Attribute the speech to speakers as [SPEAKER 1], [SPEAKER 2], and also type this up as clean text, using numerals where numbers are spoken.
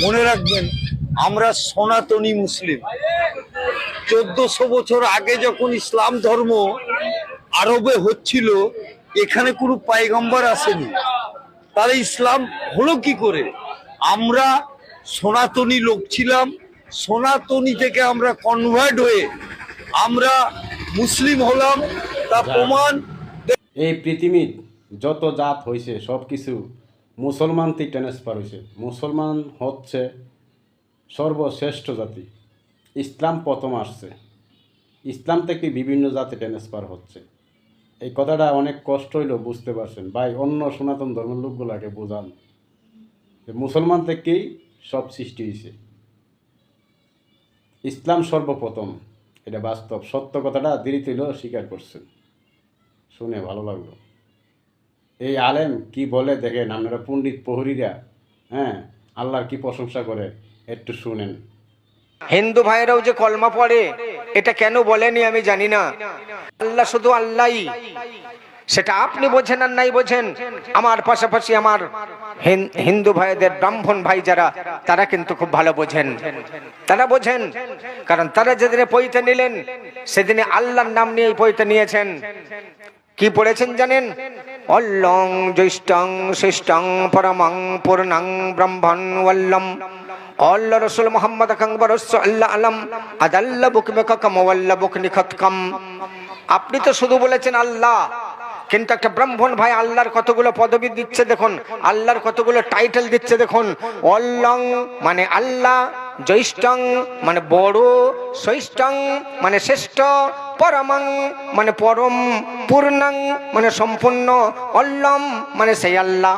[SPEAKER 1] মনে রাখবেন, আমরা সনাতনী মুসলিম। 1400 বছর আগে যখন ইসলাম ধর্ম আরবে হচ্ছিল, এখানে কোনো পয়গম্বর আসেনি, তাহলে ইসলাম হলো কি করে? আমরা সনাতনী লোক ছিলাম, সনাতনী থেকে আমরা কনভার্ট হয়ে আমরা মুসলিম হলাম। তা প্রমাণ
[SPEAKER 2] এই পৃথিবীর যত জাত হয়েছে সব কিছু মুসলমান থেকে ট্রান্সফার হয়েছে। মুসলমান হচ্ছে সর্বশ্রেষ্ঠ জাতি। ইসলাম প্রথম আসছে, ইসলাম থেকে বিভিন্ন জাতি ট্রান্সফার হচ্ছে। এই কথাটা অনেক কষ্ট হইলেও বুঝতে পারছেন ভাই। অন্য সনাতন ধর্মের লোকগুলাকে বোঝান যে মুসলমান থেকেই সব সৃষ্টি হয়েছে, ইসলাম সর্বপ্রথম। এটা বাস্তব সত্য কথাটা দেরিতে হইলেও স্বীকার করছেন, শুনে ভালো লাগলো। এই আলেম কি বলে দেখেন আপনারা, পণ্ডিত প্রহরীরা, হ্যাঁ, আল্লাহর কি প্রশংসা করে একটু শুনেন।
[SPEAKER 3] হিন্দু ভাইরাও যে কলমা পড়ে, এটা কেন বলেনি আমি জানি না। আল্লাহ শুধু আল্লাহই, সেটা আপনি বোঝেন আর নাই বোঝেন। আমার পাশাপাশি আমার হিন্দু ভাইদের ব্রাহ্মণ ভাই যারা, তারা কিন্তু খুব ভালো বোঝেন। তারা বোঝেন, কারণ তারা যেদিনে পৈতে নিলেন সেদিনে আল্লাহর নাম নিয়ে পৈতে নিয়েছেন। কি পড়েছেন জানেন? অল্লং জ্যৈষ্ঠং শ্রেষ্ঠং পরমং পূর্ণং ব্রহ্মণ ওয়াল্লম আল্লাহ রসুল মোহাম্মদ আল্লাহ আলম আদাল্লা বুকমেকম ওয়াল্লা বুক নিখতকম। আপনি তো শুধু বলেছেন আল্লাহ, কিন্তু একটা ব্রাহ্মণ ভাই আল্লাহর কতগুলো পদবি দিচ্ছে দেখুন, আল্লাহর কতগুলো টাইটেল দিচ্ছে দেখুন। অল্লং মানে আল্লাহ, জ্যৈষ্ঠং মানে বড়, শ্রেষ্ঠং মানে শ্রেষ্ঠ, পরমং মানে পরম, পূর্ণং মানে সম্পূর্ণ, অল্লম মানে সেই আল্লাহ।